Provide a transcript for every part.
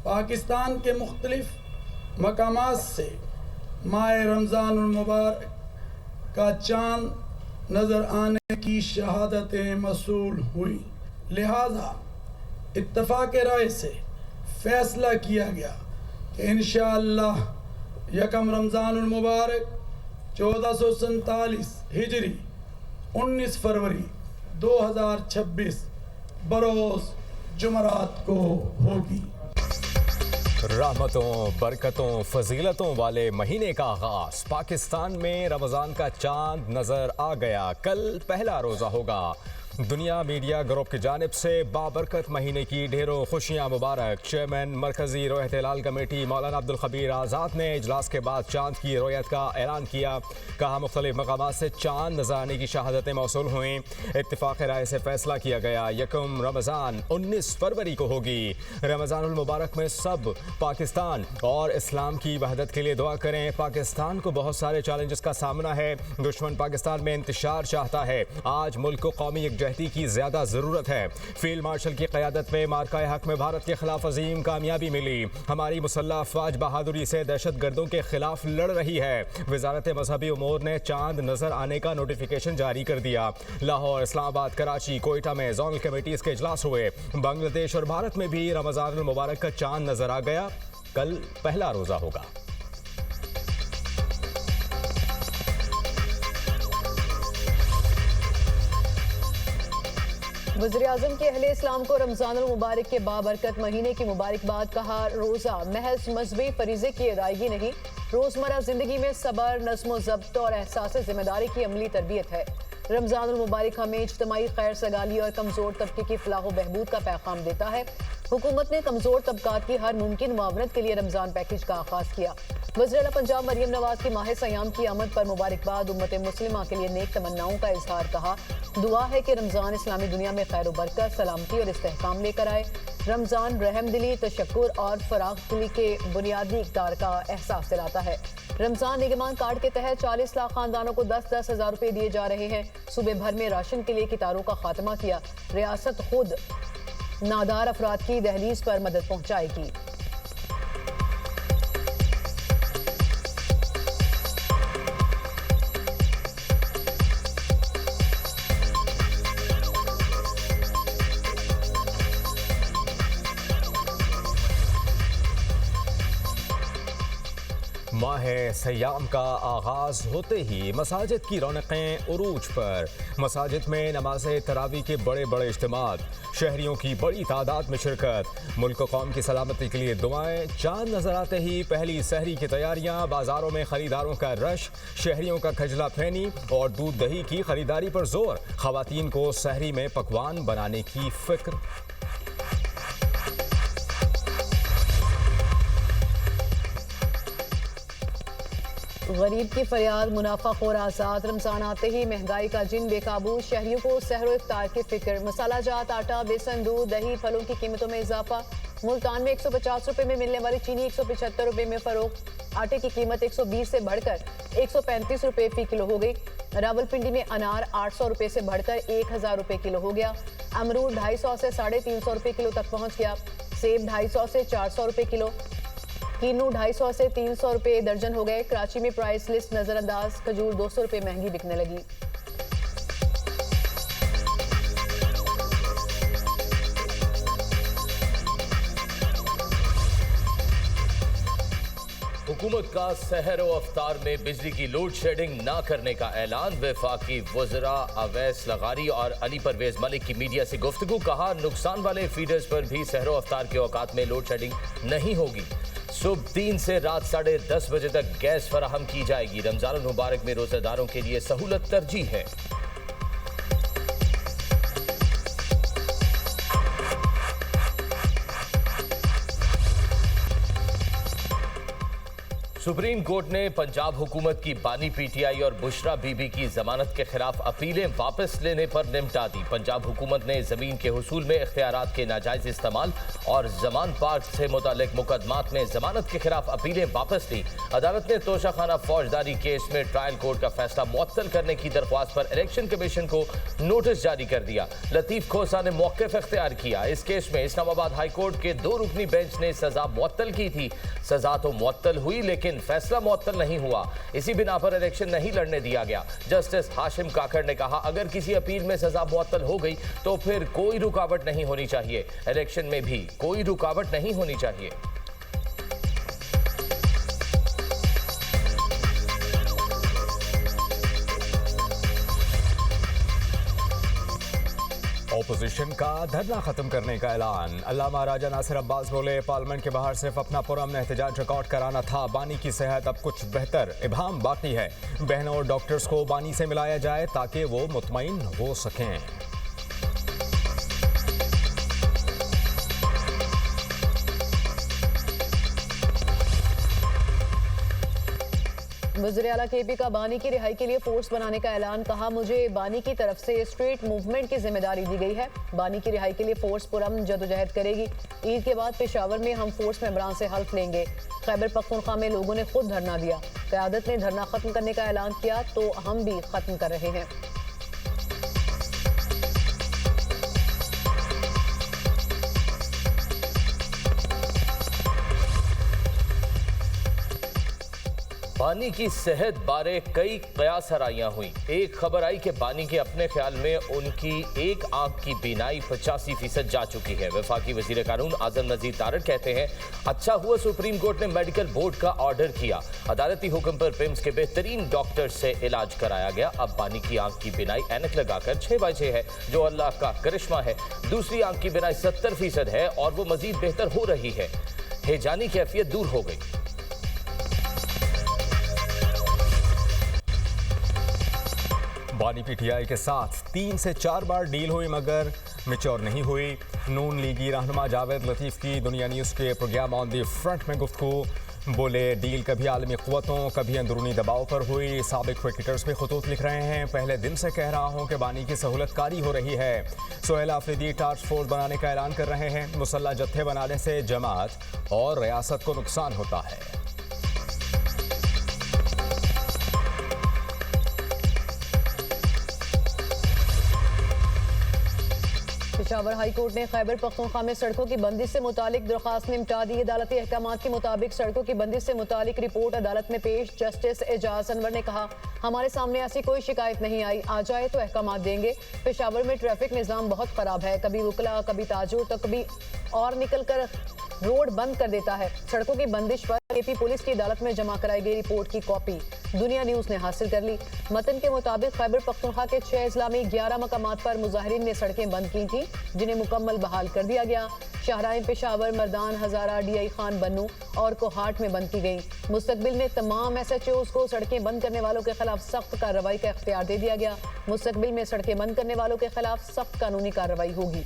पाकिस्तान के मुख्तलिफ मकामात से माह रमज़ान मुबारक का चाँद नज़र आने की शहादतें मसूल हुई। लिहाजा इत्तफ़ाक़ राय से फ़ैसला किया गया कि इंशाअल्लाह यकम रमज़ान मुबारक 1447 हिजरी 19 फरवरी 2026 बरोज़ जुमरात को होगी। रहमतों, बरकतों, फजीलतों वाले महीने का आगाज पाकिस्तान में रमज़ान का चांद नज़र आ गया। कल पहला रोज़ा होगा। दुनिया मीडिया ग्रुप की जानिब से बाबरकत महीने की ढेरों खुशियाँ मुबारक। चेयरमैन मरकज़ी रोयत हिलाल कमेटी मौलाना अब्दुल खबीर आज़ाद ने इजलास के बाद चांद की रोयत का ऐलान किया। कहा मुख्तलिफ मकामात से चांद नज़र आने की शहादतें मौसूल हुई। इत्तिफ़ाक़ राय से फैसला किया गया यकम रमज़ान 19 फरवरी को होगी। रमज़ानुल मुबारक में सब पाकिस्तान और इस्लाम की वहदत के लिए दुआ करें। पाकिस्तान को बहुत सारे चैलेंजेस का सामना है। दुश्मन पाकिस्तान में इंतशार चाहता है। आज मुल्क को कौमी यकजहती की ज़्यादा ज़रूरत है। फील्ड मार्शल की क़यादत में मार्का हक में भारत के खिलाफ अजीम कामयाबी मिली। हमारी मुसल्लह अफ़वाज बहादुरी से दहशत गर्दों के खिलाफ लड़ रही है। वज़ारत मजहबी उमूर ने चांद नज़र आने का नोटिफिकेशन जारी कर दिया। लाहौर, इस्लामाबाद, कराची, कोयटा में जोनल कमेटीज़ के इजलास हुए। बांग्लादेश और भारत में भी रमज़ान मुबारक का चांद नज़र आ गया। कल पहला रोज़ा होगा। वज़ीर-ए-आज़म के अहले इस्लाम को रमज़ानुल मुबारक के बाबरकत महीने की मुबारकबाद। कहा, रोज़ा महज मजहबी फरीज़े की अदायगी नहीं, रोज़मर्रा ज़िंदगी में सब्र, नज़्म ज़ब्त और एहसास ज़िम्मेदारी की अमली तरबियत है। रमज़ानुल मुबारक हमें इज्तिमाई खैर सगाली और कमज़ोर तबके की फलाह व बहबूद का पैगाम देता है। हुकूमत ने कमज़ोर तबकात की हर मुमकिन मुआवनत के लिए रमज़ान पैकेज का आगाज़ किया। वज़ीर-ए-आला पंजाब मरियम नवाज की माह सयाम की आमद पर मुबारकबाद। उम्मत मुस्लिमा के लिए नेक तमन्नाओं का इजहार। कहा, दुआ है कि रमज़ान इस्लामी दुनिया में खैर बरकत, सलामती और इस्तेहकाम लेकर आए। रमज़ान रहमदिली, तशक्कुर और फराखदिली के बुनियादी इक़दार का एहसास दिलाता है। रमज़ान निगमान कार्ड के तहत 40 लाख खानदानों को 10-10 हज़ार रुपये दिए जा रहे हैं। सूबे भर में राशन के लिए कितारों का खात्मा किया। रियासत खुद नादार अफराद की दहलीज पर मदद पहुँचाएगी। माह सयाम का आगाज़ होते ही मसाजिद की रौनकें उरूज पर। मसाजिद में नमाज तरावी के बड़े बड़े इज्तिमात, शहरियों की बड़ी तादाद में शिरकत। मुल्क कौम की सलामती के लिए दुआएं। चांद नजर आते ही पहली सहरी की तैयारियां। बाजारों में खरीदारों का रश, शहरियों का खजला फैनी और दूध दही की खरीदारी पर जोर। खवातीन को सहरी में पकवान बनाने की फिक्र। गरीब की फरियाद, मुनाफा खोर आजाद। रमजान आते ही महंगाई का जिन बेकाबू। शहरियों को सहरो इफ्तार की फिक्र। मसाला जात, आटा, बेसन, दूध, दही, फलों की कीमतों में इजाफा। मुल्तान में 150 रुपए में मिलने वाली चीनी 175 रुपए में फरोख्त। आटे की कीमत 120 से बढ़कर 135 रुपए फी किलो हो गई। रावलपिंडी में अनार 800 रुपए से बढ़कर 1000 रुपए किलो हो गया। अमरूद 250 से 350 रुपए किलो तक पहुंच गया। सेब 250 से 400 रुपए किलो। कीनू 250 से 300 रुपए दर्जन हो गए। कराची में प्राइस लिस्ट नजरअंदाज। खजूर 200 रुपए महंगी बिकने लगी। हुकूमत का सहर व अफ्तार में बिजली की लोड शेडिंग न करने का ऐलान। वफाकी वज़रा अवैस लगारी और अली परवेज मलिक की मीडिया से गुफ्तगू। कहा, नुकसान वाले फीडर्स पर भी सहर व अफ्तार के औकात में लोड शेडिंग नहीं होगी। सुबह 3 से रात 10:30 बजे तक गैस फराहम की जाएगी। रमजान मुबारक में रोजेदारों के लिए सहूलत तरजीह है। सुप्रीम कोर्ट ने पंजाब हुकूमत की बानी पीटीआई और बुशरा बीबी की जमानत के खिलाफ अपीलें वापस लेने पर निपटा दी। पंजाब हुकूमत ने जमीन के हुसूल में इख्तियारात के नाजायज इस्तेमाल और जमान पार्क से मुतालिक मुकदमात में जमानत के खिलाफ अपीलें वापस ली। अदालत ने तोशाखाना फौजदारी केस में ट्रायल कोर्ट का फैसला मुअत्तल करने की दरख्वास्त पर इलेक्शन कमीशन को नोटिस जारी कर दिया। लतीफ खोसा ने मौक़िफ़ इख्तियार किया। इस केस में इस्लामाबाद हाई कोर्ट के 2 रुकनी बेंच ने सजा मुअत्तल की थी। सजा तो मुअत्तल हुई लेकिन फैसला मुअत्तल नहीं हुआ। इसी बिना पर इलेक्शन नहीं लड़ने दिया गया। जस्टिस हाशिम काकड़ ने कहा, अगर किसी अपील में सजा मुअत्तल हो गई तो फिर कोई रुकावट नहीं होनी चाहिए। इलेक्शन में भी कोई रुकावट नहीं होनी चाहिए। ऑपोजिशन का धरना खत्म करने का ऐलान। अल्लामा राजा नासिर अब्बास बोले, पार्लियामेंट के बाहर सिर्फ अपना पुरअमन एहतजाज रिकॉर्ड कराना था। बानी की सेहत अब कुछ बेहतर, इबाम बाकी है। बहनों और डॉक्टर्स को बानी से मिलाया जाए ताकि वो मुतमईन हो सकें। वज़ीर आला केपी का बानी की रिहाई के लिए फोर्स बनाने का ऐलान। कहा, मुझे बानी की तरफ से स्ट्रीट मूवमेंट की जिम्मेदारी दी गई है। बानी की रिहाई के लिए फोर्स पुरअमन जदोजहद करेगी। ईद के बाद पेशावर में हम फोर्स मेंबरान से हल्फ लेंगे। खैबर पख्तूनख्वा में लोगों ने खुद धरना दिया। क़यादत ने धरना खत्म करने का ऐलान किया तो हम भी खत्म कर रहे हैं। बानी की सेहत बारे कई कयास हराइयां हुई। एक खबर आई कि बानी के अपने ख्याल में उनकी एक आंख की बीनाई 85% जा चुकी है। वफाकी वजीर कानून आजम नजीर तारड़ कहते हैं, अच्छा हुआ सुप्रीम कोर्ट ने मेडिकल बोर्ड का ऑर्डर किया। अदालती हुक्म पर पिम्स के बेहतरीन डॉक्टर से इलाज कराया गया। अब बानी की आंख की बीनाई ऐनक लगाकर 6/6 है, जो अल्लाह का करिश्मा है। दूसरी आंख की बीनाई 70% है और वो मजीद बेहतर हो रही है। हेजानी कैफियत दूर हो गई। बानी पीटीआई के साथ 3 से 4 बार डील हुई मगर मैच्योर नहीं हुई। नून लीगी रहनुमा जावेद लतीफ़ की दुनिया न्यूज़ के प्रोग्राम ऑन दी फ्रंट में गुफ्तगू। बोले, डील कभी आलमी क़ुव्वतों कभी अंदरूनी दबाव पर हुई। साबिक क्रिकेटर्स भी खतूत लिख रहे हैं, पहले दिन से कह रहा हूं कि बानी की सहूलतकारी हो रही है। सोहेल आफरीदी टास्क फोर्स बनाने का ऐलान कर रहे हैं। मुसल्ला जत्थे बनाने से जमात और रियासत को नुकसान होता है। पेशावर हाई कोर्ट ने खैबर पख्तूनख्वा में सड़कों की बंदिश से मुतालिक दरख्वास्त निपटा दी। अदालती अहकामात के मुताबिक सड़कों की बंदिश से मुतालिक रिपोर्ट अदालत में पेश। जस्टिस एजाज अनवर ने कहा, हमारे सामने ऐसी कोई शिकायत नहीं आई, आ जाए तो अहकामात देंगे। पेशावर में ट्रैफिक निज़ाम बहुत खराब है, कभी वकला कभी ताजुर तो कभी और निकल कर रोड बंद कर देता है। सड़कों की बंदिश पर एपी पुलिस की अदालत में जमा कराई गई रिपोर्ट की कॉपी दुनिया न्यूज़ ने हासिल कर ली। मतन के मुताबिक खैबर पख्तूनख्वा के 6 अजला में 11 मकामात पर मुजाहिरीन ने सड़कें बंद की थी, जिन्हें मुकम्मल बहाल कर दिया गया। शाहराइन पेशावर, मर्दान, हजारा, DI खान बन्नू और कोहाट में बंद की गई। मुस्तकबिल में तमाम SHOs को सड़कें बंद करने वालों के खिलाफ सख्त कार्रवाई का इख्तियार दे दिया गया। मुस्तकबिल में सड़कें बंद करने वालों के खिलाफ सख्त कानूनी कार्रवाई होगी।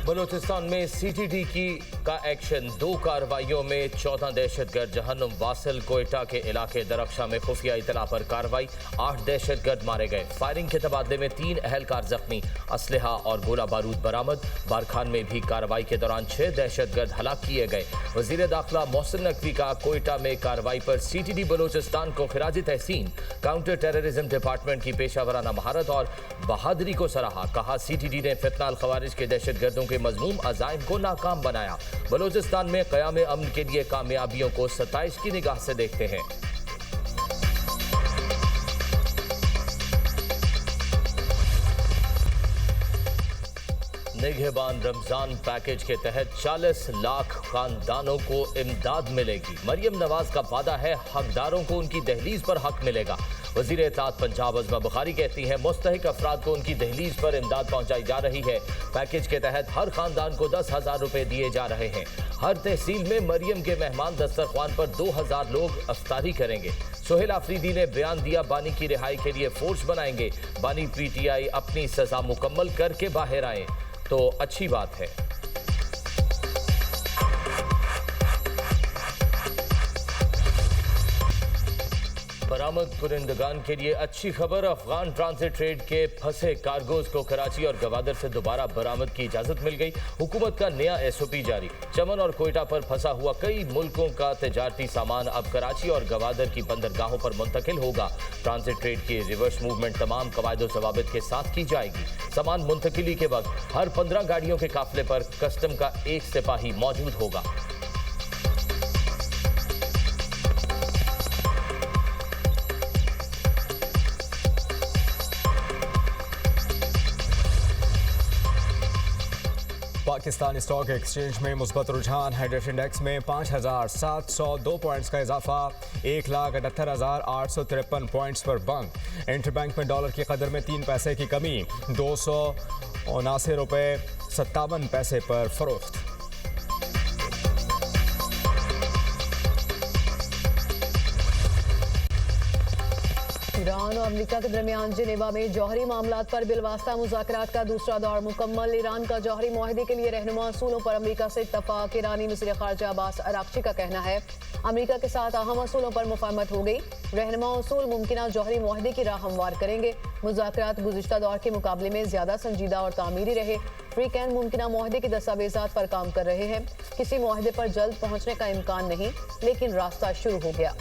बलोचिस्तान में CTD का एक्शन। 2 कार्रवाइयों में 14 दहशतगर्द जहन्नुम वासिल कोयटा के इलाके दरख्शा में खुफिया इतला पर कार्रवाई। 8 दहशतगर्द मारे गए। फायरिंग के तबादले में 3 अहलकार जख्मी। असलहा और गोला बारूद बरामद। बारखान में भी कार्रवाई के दौरान 6 दहशतगर्द हलाक किए गए। वजीर दाखिला मोहसिन नकवी का कोयटा में कार्रवाई पर CTD बलोचिस्तान को खिराज तहसीन। काउंटर टेररिज्म डिपार्टमेंट की पेशावराना महारत और बहादुरी को सराहा। कहा, CTD ने फितनाल खवारिज के दहशतगर्दों के मजमूम अज़ाइम को नाकाम बनाया। बलोचिस्तान में क़याम अमन के लिए कामयाबियों को 27 की निगाह से देखते हैं। निगहबान रमजान पैकेज के तहत 40 लाख खानदानों को इमदाद मिलेगी। मरियम नवाज का वादा है, हकदारों को उनकी दहलीज पर हक मिलेगा। वज़ीर इत्तेहाद पंजाब अज़मा बुखारी कहती हैं मुस्तहिक अफराद को उनकी दहलीज पर इमदाद पहुंचाई जा रही है। पैकेज के तहत हर खानदान को 10,000 रुपए दिए जा रहे हैं। हर तहसील में मरियम के मेहमान दस्तरख्वान पर 2,000 लोग अफ्तारी करेंगे। सोहेल आफरीदी ने बयान दिया बानी की रिहाई के लिए फोर्स बनाएंगे। बानी पीटीआई अपनी सजा मुकम्मल करके बाहर आए तो अच्छी बात है। बरामद कुरिंदगान के लिए अच्छी खबर। अफगान ट्रांजिट ट्रेड के फंसे कार्गोज को कराची और गवादर से दोबारा बरामद की इजाजत मिल गई। हुकूमत का नया SOP जारी। चमन और कोयटा पर फंसा हुआ कई मुल्कों का तजारती सामान अब कराची और गवादर की बंदरगाहों पर मुंतकिल होगा। ट्रांजिट ट्रेड की रिवर्स मूवमेंट तमाम कवायद और ज़वाबित के साथ की जाएगी। सामान मुंतकिली के वक्त हर 15 गाड़ियों के काफिले पर कस्टम का एक सिपाही मौजूद होगा। पाकिस्तान स्टॉक एक्सचेंज में मुस्बत रुझान। हेडेड इंडेक्स में 5,702 पॉइंट्स का इजाफा, 1,78,853 पॉइंट्स पर बंद। इंटरबैंक में डॉलर की कदर में 3 पैसे की कमी, 279 रुपये 57 पैसे पर फरोख्त। ईरान और अमेरिका के दरमियान जिनेवा में जौहरी मामलात पर बिलवास्ता मुज़ाकरात का दूसरा दौर मुकम्मल। ईरान का जौहरी मुआहदे के लिए रहनुमा असूलों पर अमेरिका से इत्तफाक। ईरानी वज़ीर ख़ारिजा अब्बास अराग़ची का कहना है अमेरिका के साथ अहम असूलों पर मुफ़ाहमत हो गई। रहनुमा असूल मुमकिना जौहरी मुआहदे की राह हमवार करेंगे। मुज़ाकरात गुज़िश्ता दौर के मुकाबले में ज़्यादा संजीदा और तामीरी रहे। फ्री कैन मुमकिना मुआहदे के दस्तावेज़ात पर काम कर रहे हैं। किसी मुआहदे पर जल्द पहुँचने का इम्कान नहीं, लेकिन रास्ता शुरू हो गया।